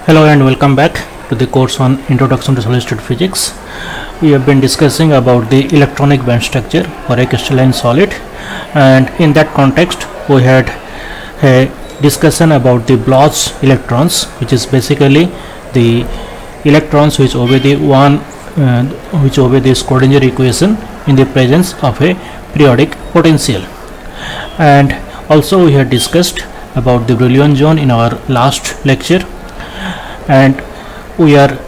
Hello and welcome back to the course on Introduction to Solid State Physics. We have been discussing about the electronic band structure for a crystalline solid, and in that context we had a discussion about the Bloch electrons, which is basically the electrons which obey the Schrödinger equation in the presence of a periodic potential. And also we had discussed about the Brillouin zone in our last lecture, and we are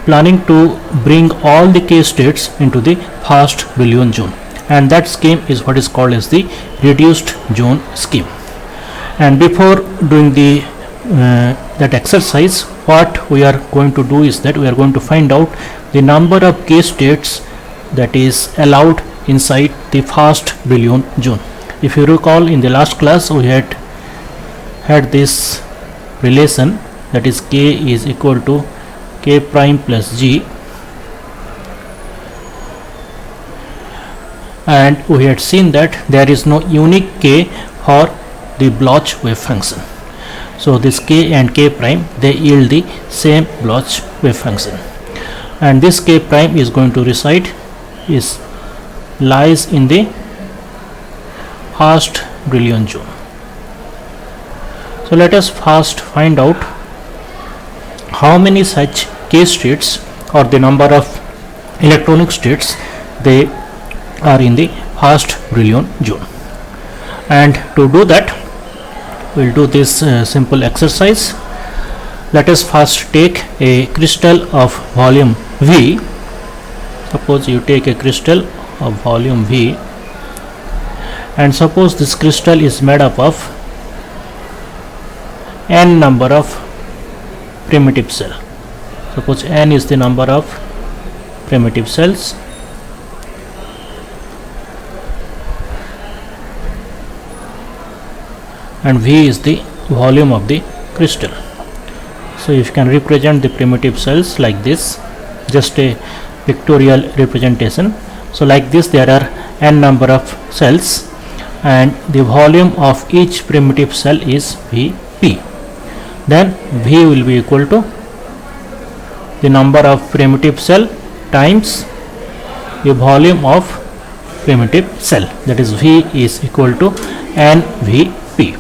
planning to bring all the case states into the fast Brillouin zone, and that scheme is what is called as the reduced zone scheme. And before doing the that exercise, what we are going to do is that we are going to find out the number of case states that is allowed inside the fast Brillouin zone. If you recall, in the last class we had this relation, that is k is equal to k prime plus g, and we had seen that there is no unique k for the Bloch wave function. So this k and k prime, they yield the same Bloch wave function, and this k prime is going to lies in the fast Brillouin zone. So let us first find out how many such k states, or the number of electronic states, they are in the fast Brillouin zone. And to do that, we will do this simple exercise. Let us first take a crystal of volume V. Suppose you take a crystal of volume V, and suppose this crystal is made up of n number of primitive cells. Suppose n is the number of primitive cells, and V is the volume of the crystal. So if you can represent the primitive cells like this, just a pictorial representation. So like this, there are n number of cells, and the volume of each primitive cell is Vp. Then V will be equal to the number of primitive cell times the volume of primitive cell, that is V is equal to NVP.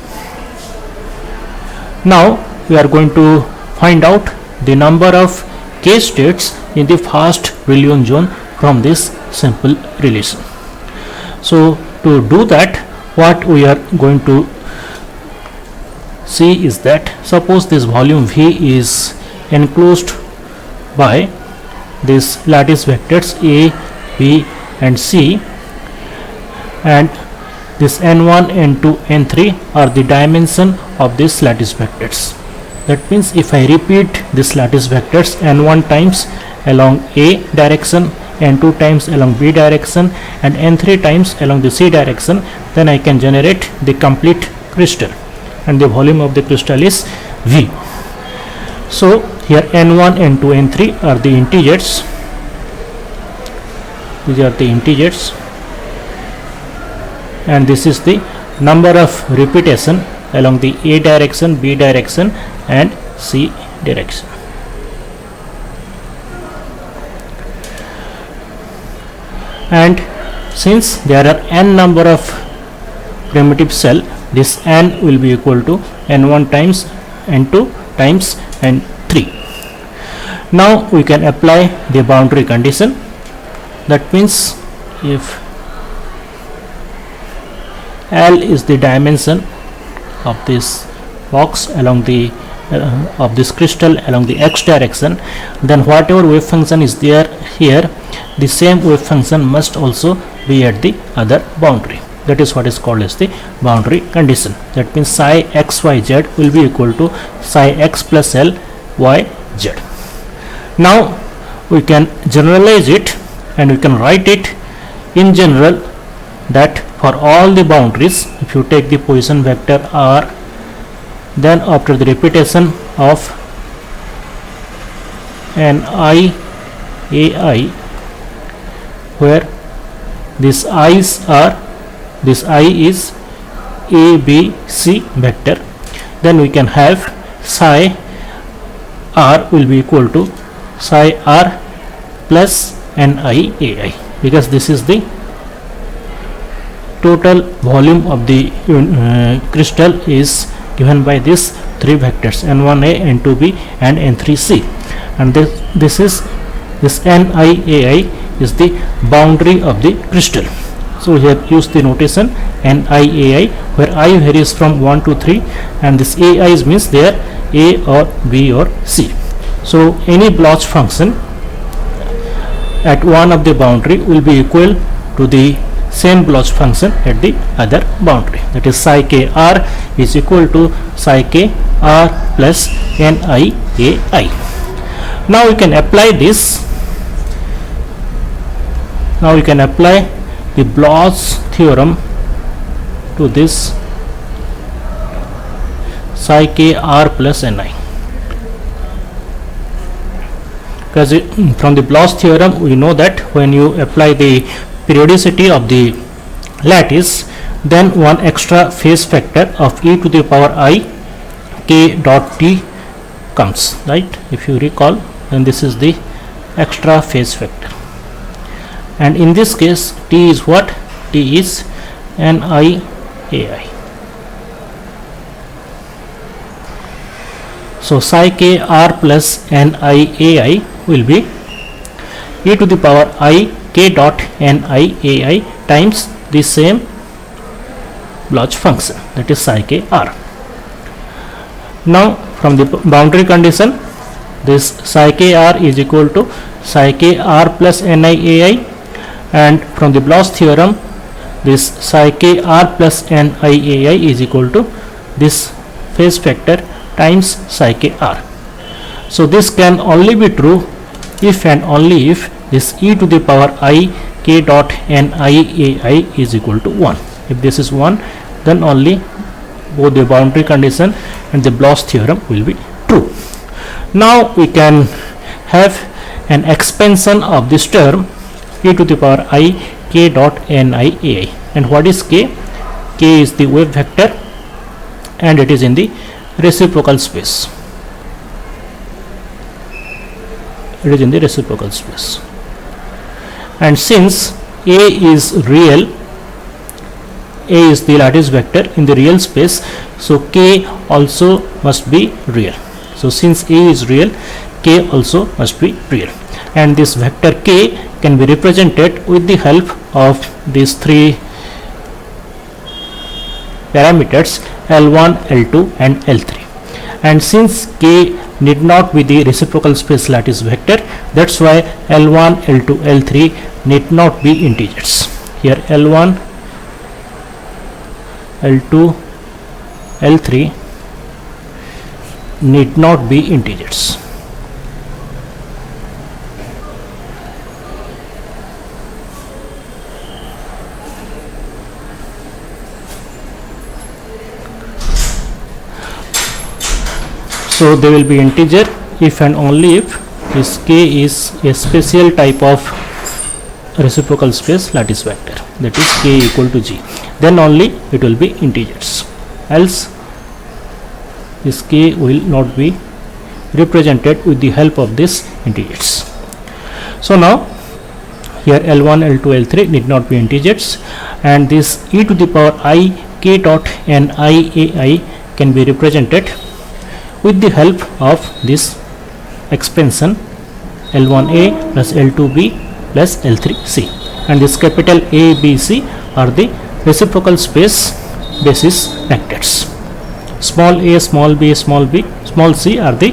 Now we are going to find out the number of k states in the fast Brillouin zone from this simple relation. So to do that, what we are going to see is that, suppose this volume V is enclosed by these lattice vectors A, B and C, and this n1, n2, n3 are the dimension of these lattice vectors. That means if I repeat this lattice vectors n1 times along A direction, n2 times along B direction, and n3 times along the C direction, then I can generate the complete crystal, and the volume of the crystal is V. So here n1, n2, n3 are the integers. These are the integers, and this is the number of repetition along the A direction, B direction and C direction. And since there are n number of primitive cell, this n will be equal to n1 times n2 times n3. Now we can apply the boundary condition. That means if L is the dimension of this box along the of this crystal along the x direction, then whatever wave function is there here, the same wave function must also be at the other boundary. That is what is called as the boundary condition. That means psi xyz will be equal to psi x plus L yz. Now we can generalize it, and we can write it in general that for all the boundaries, if you take the position vector R, then after the repetition of ni ai, where these i's are, this I is A, B, C vector, then we can have psi R will be equal to psi R plus NiAi, because this is the total volume of the crystal is given by these three vectors n1a, n2b and n3c, and this NiAi is the boundary of the crystal. So we have used the notation NiAi, where I varies from 1 to 3 and this Ai means there A or B or C. So any Bloch function at one of the boundary will be equal to the same Bloch function at the other boundary, that is psi k r is equal to psi k r plus NiAi. Now we can apply this. Now we can apply the Bloch theorem to this psi k r plus Ni, because from the Bloch theorem we know that when you apply the periodicity of the lattice, then one extra phase factor of e to the power I k dot t comes, right? If you recall, then this is the extra phase factor, and in this case t is what? T is NiAi. So psi k r plus NiAi will be e to the power I k dot NiAi times the same Bloch function, that is psi k r. Now from the boundary condition, this psi k r is equal to psi k r plus NiAi, and from the Bloch theorem this psi k r plus NiAi is equal to this phase factor times psi k r. So this can only be true if and only if this e to the power I k dot NiAi is equal to 1. If this is 1, then only both the boundary condition and the Bloch theorem will be true. Now we can have an expansion of this term e to the power I k dot NiAi. And what is k? K is the wave vector and it is in the reciprocal space. It is in the reciprocal space. And since A is real, A is the lattice vector in the real space, so K also must be real. So since A is real, K also must be real. And this vector K can be represented with the help of these three parameters L1, L2 and L3. And since K need not be the reciprocal space lattice vector, that's why L1, L2, L3 need not be integers. Here L1, L2, L3 need not be integers. So they will be integer if and only if this K is a special type of reciprocal space lattice vector, that is K equal to G, then only it will be integers, else this K will not be represented with the help of this integers. So now here L1, L2, L3 need not be integers, and this e to the power I k dot NiAi can be represented with the help of this expansion L1a plus L2b plus L3c, and this capital A, B, C are the reciprocal space basis vectors. Small a, small b, small c are the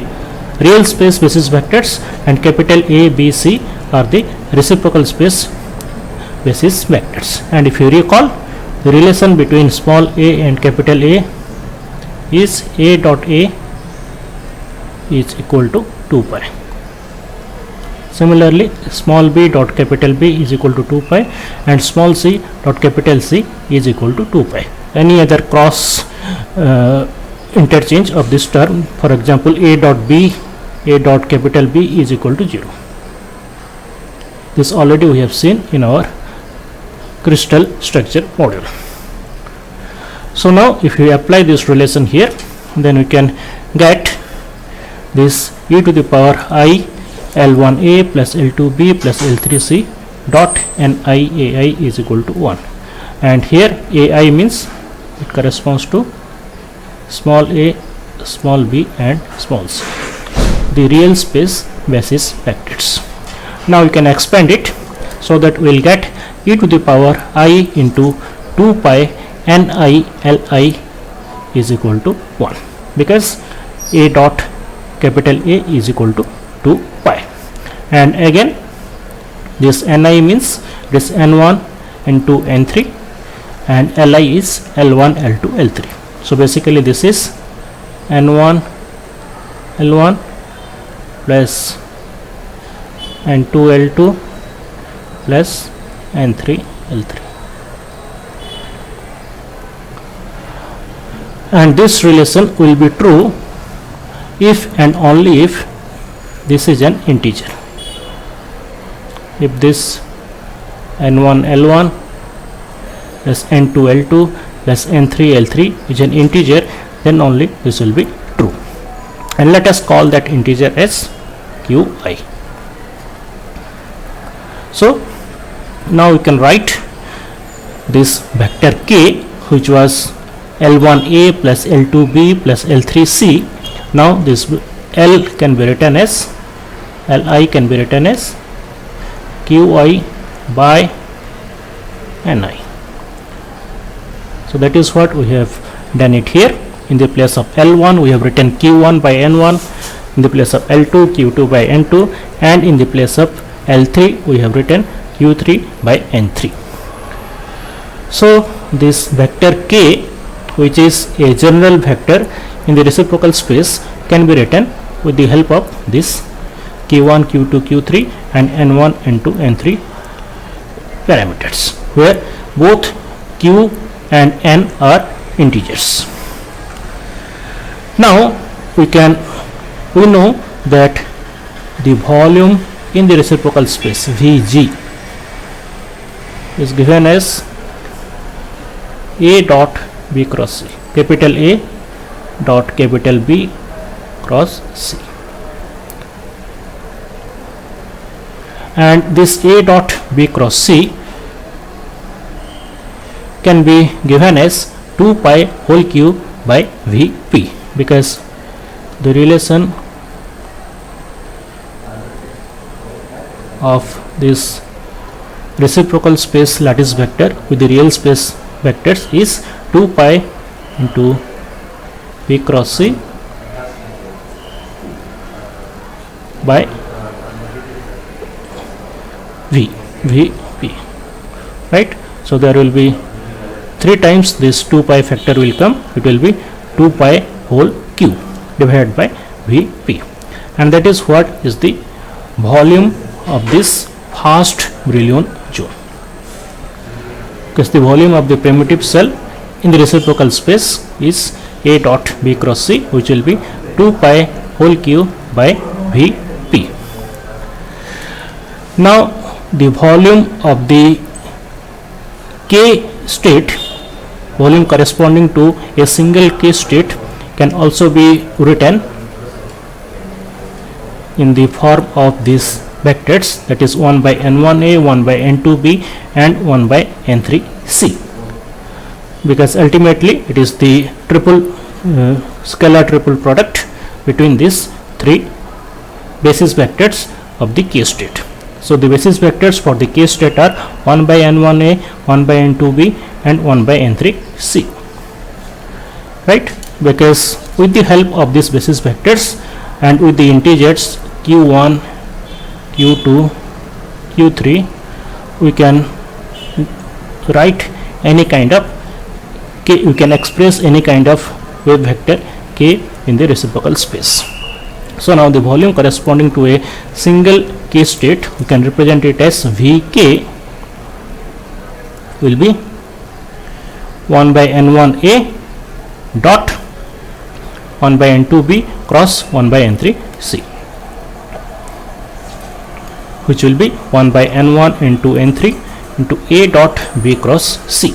real space basis vectors, and capital A, B, C are the reciprocal space basis vectors. And if you recall, the relation between small a and capital A is A dot A is equal to 2 pi. Similarly, small b dot capital B is equal to 2 pi and small c dot capital C is equal to 2 pi. Any other cross interchange of this term, for example a dot B, a dot capital B is equal to 0. This already we have seen in our crystal structure module. So now if we apply this relation here, then we can get this e to the power I L1a plus L2b plus L3c dot NiAi is equal to 1, and here Ai means it corresponds to small a, small b and small c, the real space basis vectors. Now you can expand it so that we will get e to the power I into 2 pi Ni Li is equal to 1, because a dot capital A is equal to 2 pi, and again this Ni means this N1 into N3 and Li is L1 L2 L3. So basically this is N1 L1 plus N2 L2 plus N3 L3, and this relation will be true if and only if this is an integer. If this N1 L1 plus N2 L2 plus N3 L3 is an integer, then only this will be true, and let us call that integer as Qi. So now we can write this vector k, which was L1a plus L2b plus L3c. Now this L can be written as Li can be written as Qi by Ni. So that is what we have done it here. In the place of L1 we have written Q1 by N1, in the place of L2 Q2 by N2, and in the place of L3 we have written Q3 by N3. So this vector k, which is a general vector in the reciprocal space, can be written with the help of this Q1 Q2 Q3 and N1 N2 N3 parameters, where both Q and N are integers. Now we know that the volume in the reciprocal space Vg is given as A dot B cross C, capital A dot capital B cross C, and this A dot B cross C can be given as 2 pi whole cube by Vp, because the relation of this reciprocal space lattice vector with the real space vectors is 2 pi into P cross C by Vp, right? So there will be 3 times this 2 pi factor will come. It will be 2 pi whole cube divided by Vp, and that is what is the volume of this fast Brillouin zone, because the volume of the primitive cell in the reciprocal space is A dot B cross C, which will be 2 pi whole cube by Vp. Now the volume of the k state, volume corresponding to a single k state, can also be written in the form of these vectors, that is 1 by n1a, 1 by n2b and 1 by n3c, because ultimately it is the scalar triple product between these 3 basis vectors of the k state. So the basis vectors for the k state are 1 by n1a, 1 by n2b and 1 by n3c, right? Because with the help of these basis vectors and with the integers q1, q2, q3, we can write any kind of k, we can express any kind of wave vector k in the reciprocal space. So now the volume corresponding to a single k state, we can represent it as Vk will be 1 by n1a dot 1 by n2b cross 1 by n3c, which will be 1 by n1 into n3 into a dot b cross c,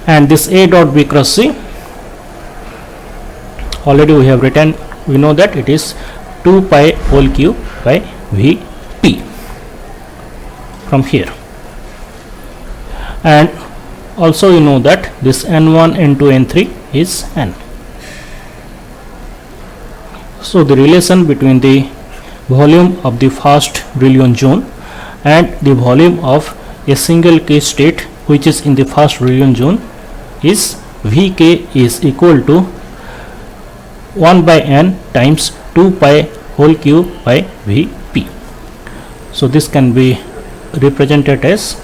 and this a dot b cross c already we have written we know that it is 2 pi whole cube by Vp from here. And also you know that this n1, n2, n3 is n. So the relation between the volume of the fast Brillouin zone and the volume of a single k state which is in the fast Brillouin zone is Vk is equal to 1 by n times 2 pi whole cube by Vp. So this can be represented as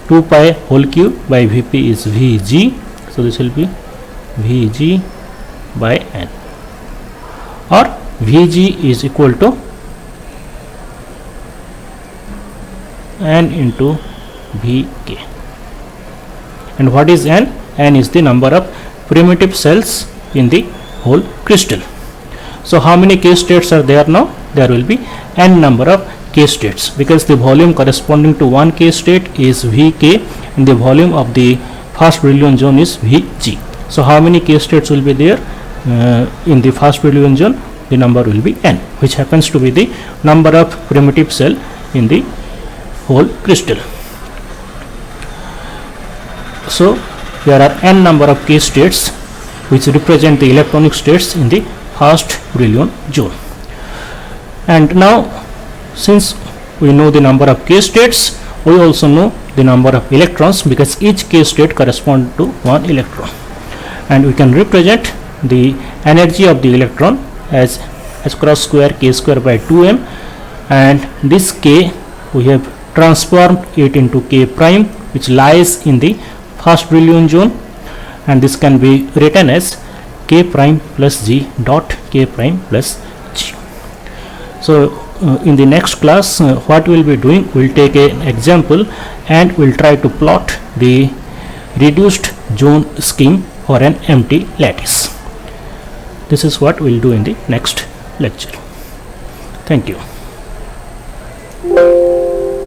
2 pi whole cube by Vp is Vg. So this will be Vg by n, or Vg is equal to n into Vk. And what is n? N is the number of primitive cells in the whole crystal. So how many k states are there now? There will be n number of k states, because the volume corresponding to one k state is Vk and the volume of the fast Brillouin zone is Vg. So how many k states will be there in the fast Brillouin zone? The number will be n, which happens to be the number of primitive cell in the whole crystal. So there are n number of k states which represent the electronic states in the fast Brillouin zone. And now, since we know the number of k states, we also know the number of electrons, because each k state corresponds to one electron, and we can represent the energy of the electron as h cross square k square by 2m, and this k we have transformed it into k prime, which lies in the fast Brillouin zone, and this can be written as k prime plus g dot k prime plus g. So in the next class, what we will be doing, we will take an example and we will try to plot the reduced zone scheme for an empty lattice. This is what we will do in the next lecture. Thank you.